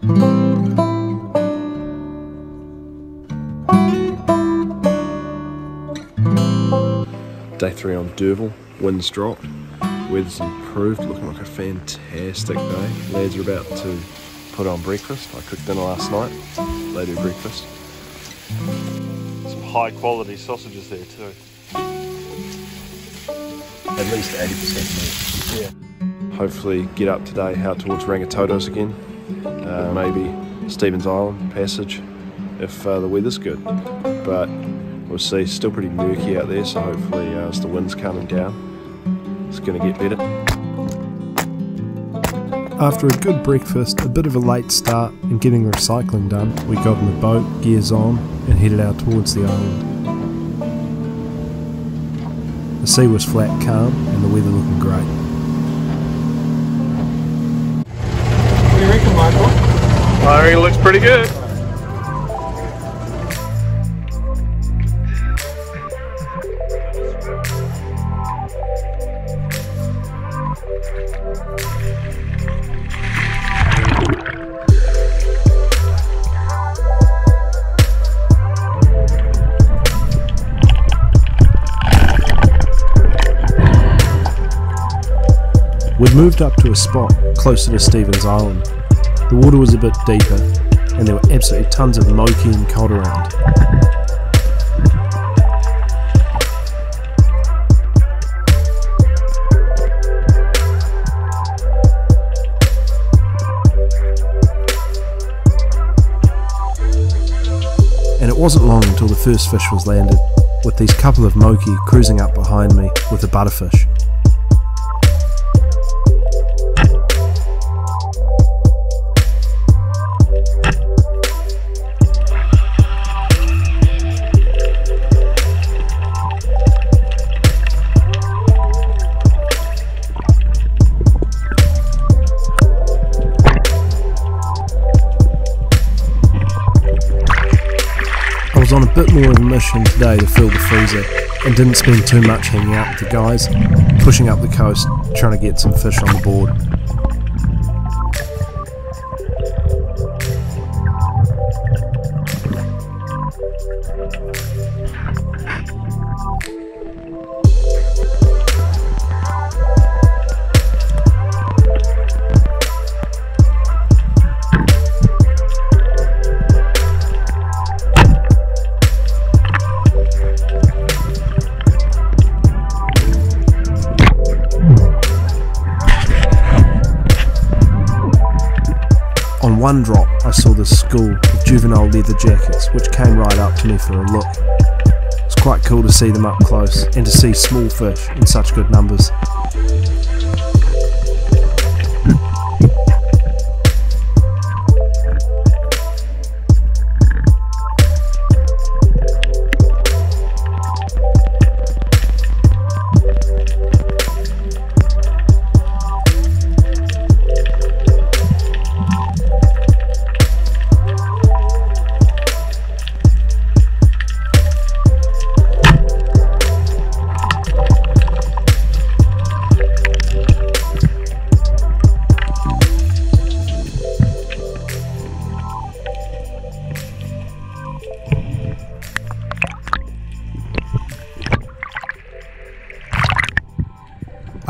Day 3 on Derval, winds dropped, weather's improved, looking like a fantastic day. Lads are about to put on breakfast. I cooked dinner last night, they do breakfast. Some high quality sausages there too. At least 80% meat. Yeah. Hopefully get up today out towards Rangitoto's again, maybe Stevens Island passage if the weather's good. But we'll see, still pretty murky out there, so hopefully as the wind's calming down, it's going to get better. After a good breakfast, a bit of a late start and getting recycling done, we got in the boat, gears on, and headed out towards the island. The sea was flat calm and the weather looking great. What do you reckon, Michael? I reckon it looks pretty good. We'd moved up to a spot closer to Stevens Island. The water was a bit deeper and there were absolutely tons of moki and cod around. And it wasn't long until the first fish was landed, with these couple of moki cruising up behind me with a butterfish. I was on a bit more of a mission today to fill the freezer and didn't spend too much hanging out with the guys, pushing up the coast trying to get some fish on the board. On one drop I saw this school of juvenile leather jackets which came right up to me for a look. It's quite cool to see them up close and to see small fish in such good numbers.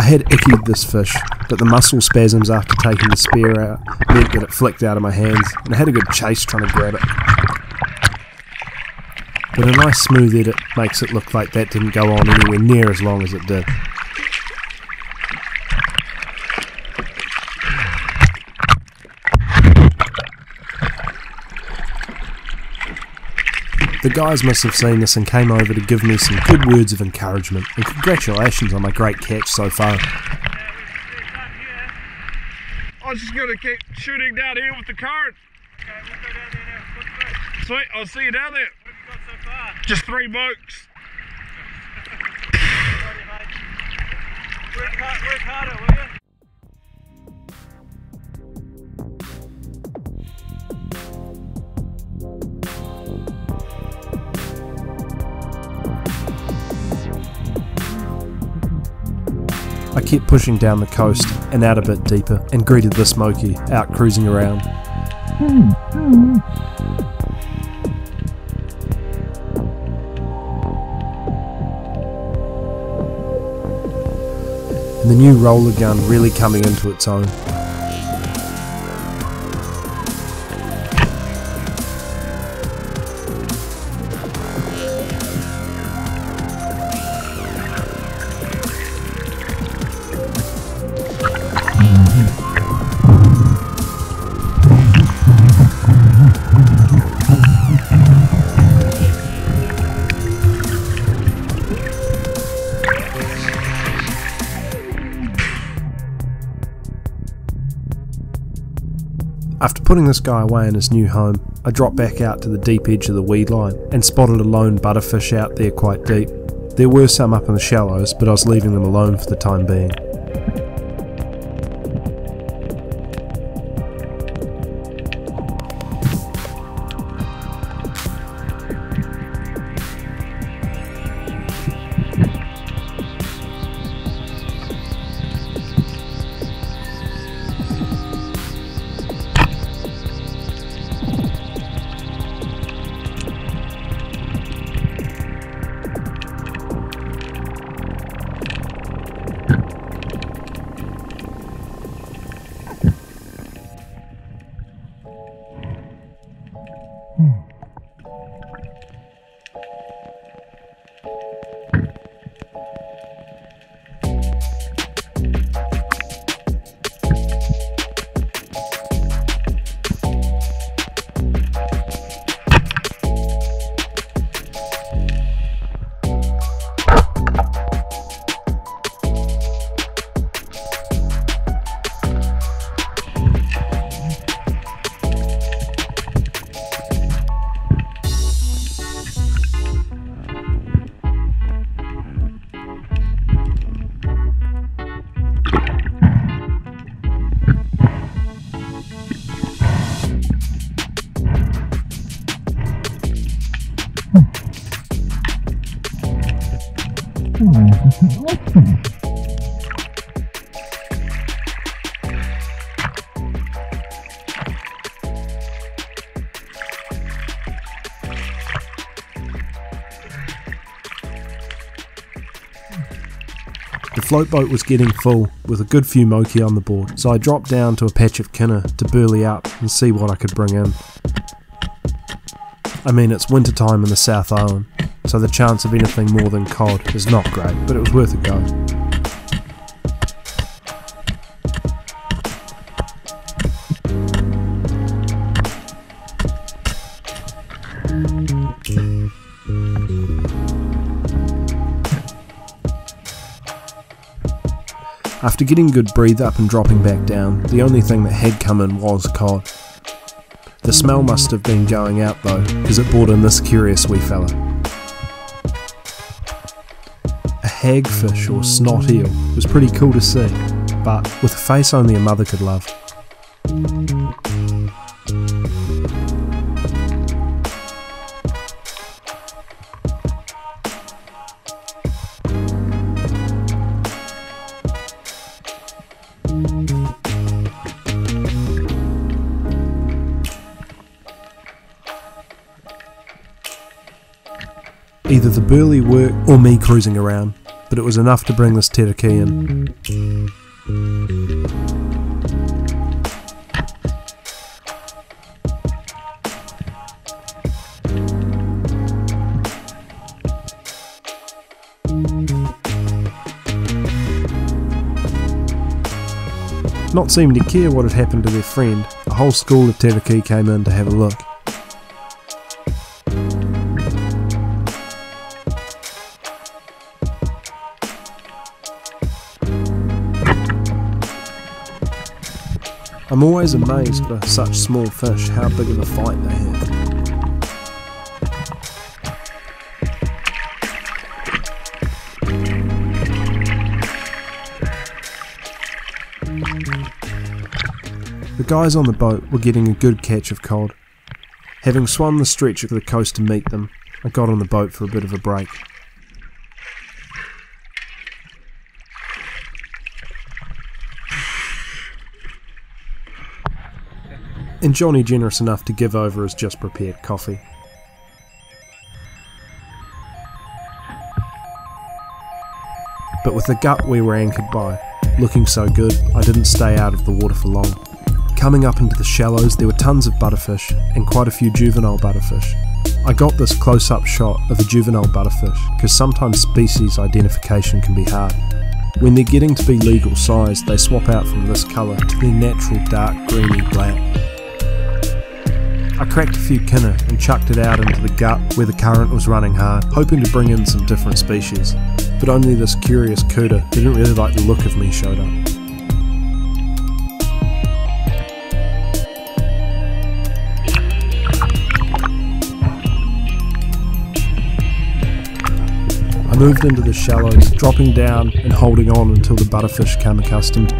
I had ickied this fish, but the muscle spasms after taking the spear out meant that it flicked out of my hands, and I had a good chase trying to grab it. But a nice smooth edit makes it look like that didn't go on anywhere near as long as it did. The guys must have seen this and came over to give me some good words of encouragement, and congratulations on my great catch so far. I was just going to keep shooting down here with the current. Okay, we'll go down there now. What's the fish? Sweet, I'll see you down there. What have you got so far? Just 3 bucks. Work harder, will you? I kept pushing down the coast and out a bit deeper and greeted this moki out cruising around. And the new roller gun really coming into its own. After putting this guy away in his new home, I dropped back out to the deep edge of the weed line and spotted a lone butterfish out there quite deep. There were some up in the shallows, but I was leaving them alone for the time being. The float boat was getting full, with a good few moki on the board, so I dropped down to a patch of kinna to burley up and see what I could bring in. I mean, it's winter time in the South Island, so the chance of anything more than cod is not great, but it was worth a go. After getting a good breathe up and dropping back down, the only thing that had come in was cod. The smell must have been going out though, because it brought in this curious wee fella. A hagfish or snot eel was pretty cool to see, but with a face only a mother could love. Either the burley worked or me cruising around, but it was enough to bring this Tarakihi in. Not seeming to care what had happened to their friend, a whole school of Tarakihi came in to have a look. I'm always amazed for such small fish how big of a fight they have. The guys on the boat were getting a good catch of cod. Having swum the stretch of the coast to meet them, I got on the boat for a bit of a break. and Johnny generous enough to give over his just prepared coffee. But with the gut we were anchored by looking so good, I didn't stay out of the water for long. Coming up into the shallows, there were tons of butterfish and quite a few juvenile butterfish. I got this close-up shot of a juvenile butterfish because sometimes species identification can be hard. When they're getting to be legal size, they swap out from this colour to their natural dark greeny black. I cracked a few kinner and chucked it out into the gut where the current was running hard, hoping to bring in some different species, but only this curious cooter who didn't really like the look of me showed up. I moved into the shallows, dropping down and holding on until the butterfish came accustomed.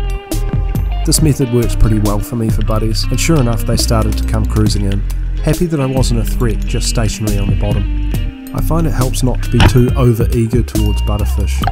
This method works pretty well for me for buddies, and sure enough they started to come cruising in. Happy that I wasn't a threat, just stationary on the bottom. I find it helps not to be too over-eager towards butterfish.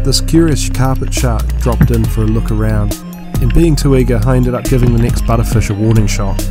This curious carpet shark dropped in for a look around, and being too eager, I ended up giving the next butterfish a warning shot.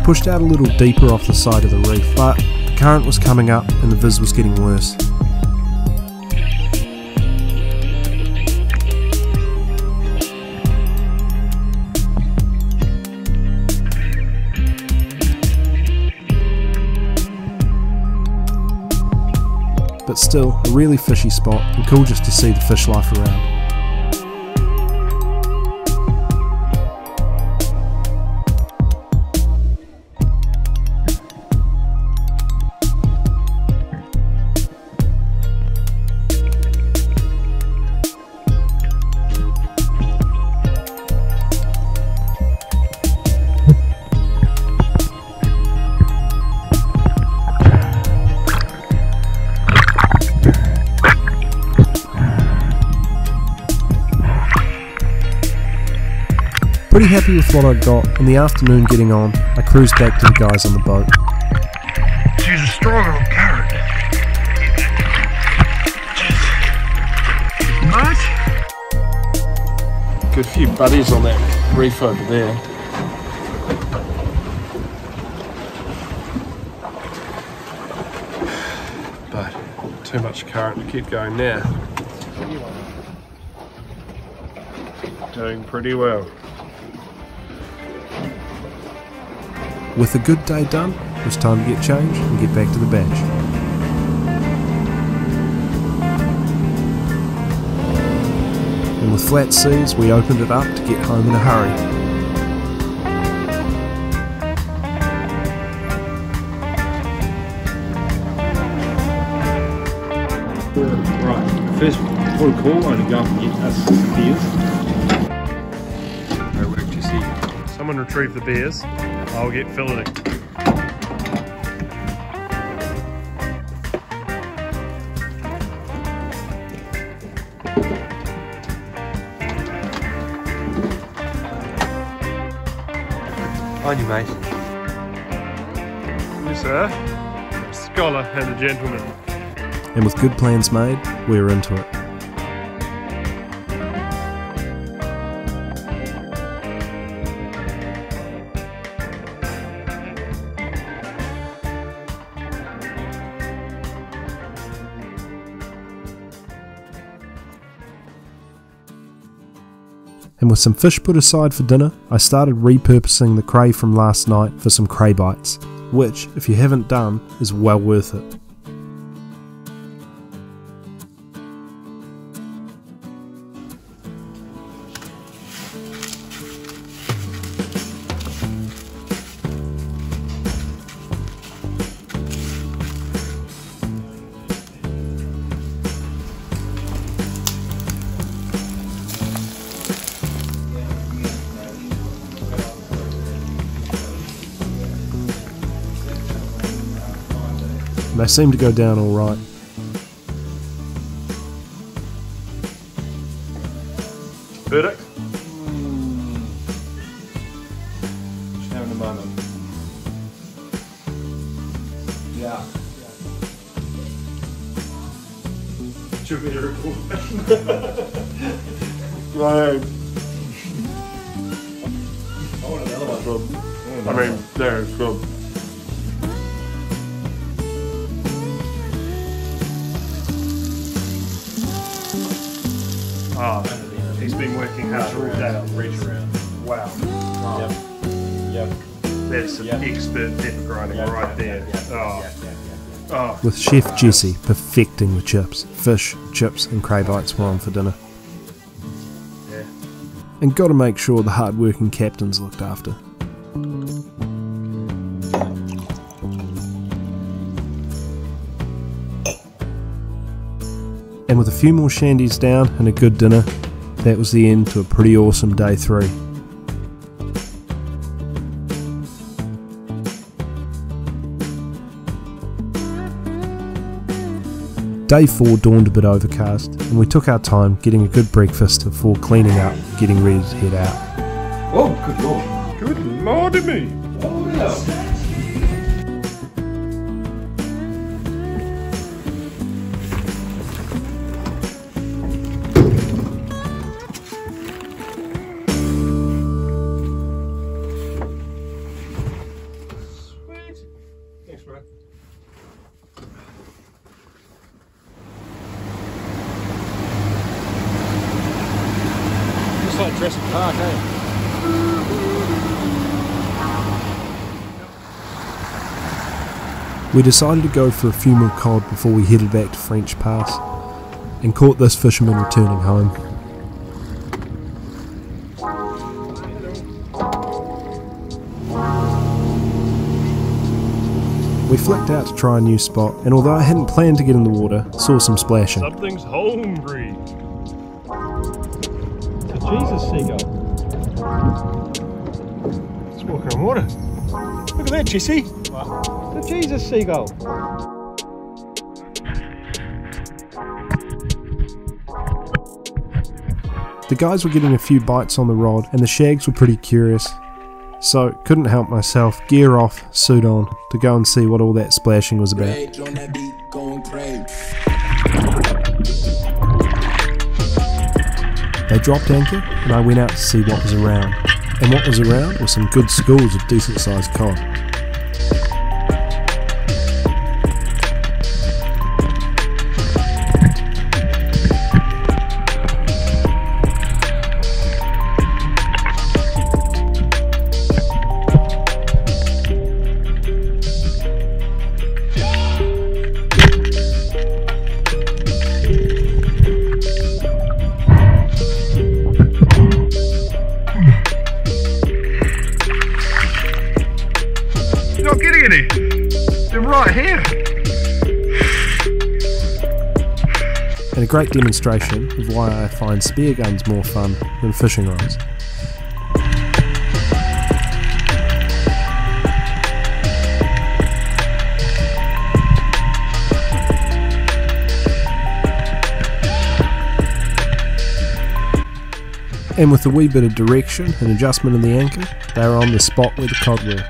Pushed out a little deeper off the side of the reef, but the current was coming up and the viz was getting worse. But still, a really fishy spot and cool just to see the fish life around. Pretty happy with what I'd got, and the afternoon getting on, I cruised back to the guys on the boat. She's a strong little carrot. Much? Good few buddies on that reef over there. But too much current to keep going now. Doing pretty well. With a good day done, it was time to get changed and get back to the bench. And with flat seas, we opened it up to get home in a hurry. Right, first port of call, only go up and get us some beers. Great work, Jesse. Someone retrieve the beers. I'll get filleting. On you, mate. Yes, sir. A scholar and a gentleman. And with good plans made, we were into it. And with some fish put aside for dinner, I started repurposing the cray from last night for some cray bites, which, if you haven't done, is well worth it. They seem to go down all right. Verdict? Just having a moment. Yeah. Should be a record. Right. I want another one. I mean, there it's good. Ah, he's been working hard all day. Reach around. Wow. Yep. That's some expert pepper grinding right there. Oh. With Chef Jesse perfecting the chips. Fish, chips and cray bites were on for dinner. Yeah. And got to make sure the hard-working captain's looked after. And with a few more shandies down and a good dinner, that was the end to a pretty awesome day 3. Day 4 dawned a bit overcast, and we took our time getting a good breakfast before cleaning up, getting ready to head out. Oh, good lord. Good lordy me. Oh, yeah. We decided to go for a few more cod before we headed back to French Pass, and caught this fisherman returning home. We flicked out to try a new spot, and although I hadn't planned to get in the water, saw some splashing. Something's hungry. It's a Jesus seagull. It's walking on water. Look at that, Jesse. The Jesus seagull. The guys were getting a few bites on the rod, and the shags were pretty curious. So, couldn't help myself, gear off, suit on, to go and see what all that splashing was about. They dropped anchor, and I went out to see what was around. And what was around were some good schools of decent sized cod. Not getting any. They're right here. And a great demonstration of why I find spear guns more fun than fishing rods. And with a wee bit of direction and adjustment of the anchor, they were on the spot where the cod were.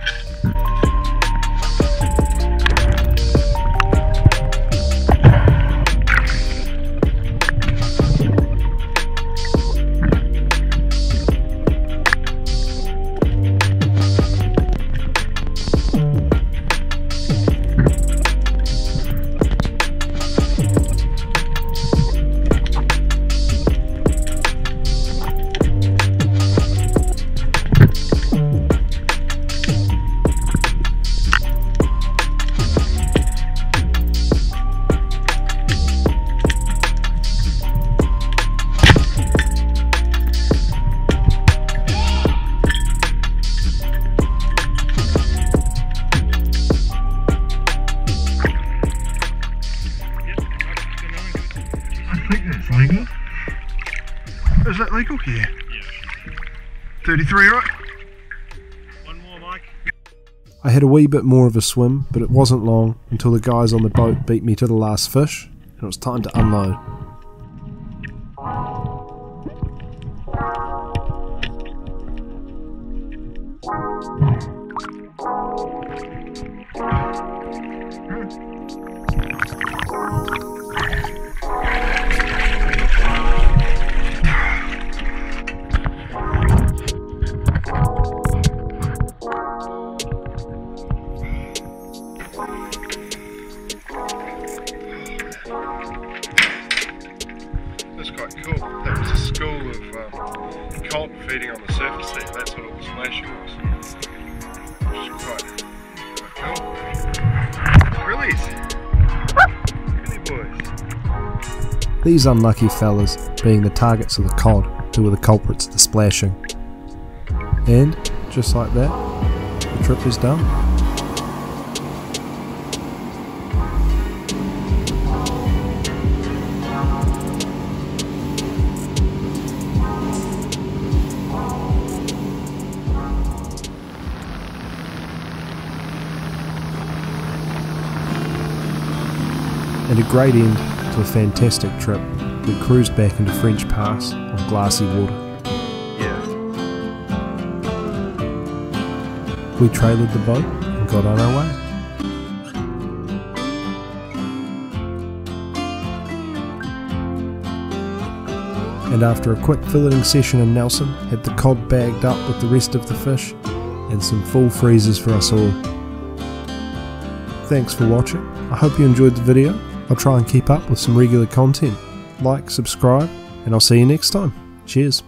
I think that's legal. Is that legal? Yeah. 33, right? One more, Mike. I had a wee bit more of a swim, but it wasn't long until the guys on the boat beat me to the last fish, and it was time to unload. That's quite cool. That was a school of cod feeding on the surface there. That's what all the splashing was. Which is quite cool. Grillies! Grilly boys. These unlucky fellas being the targets of the cod, who were the culprits of the splashing. And, just like that, the trip is done. And a great end to a fantastic trip. We cruised back into French Pass on glassy water. Yeah. We trailered the boat and got on our way. And after a quick filleting session in Nelson, had the cod bagged up with the rest of the fish and some full freezers for us all. Thanks for watching. I hope you enjoyed the video. I'll try and keep up with some regular content. Like, subscribe, and I'll see you next time. Cheers.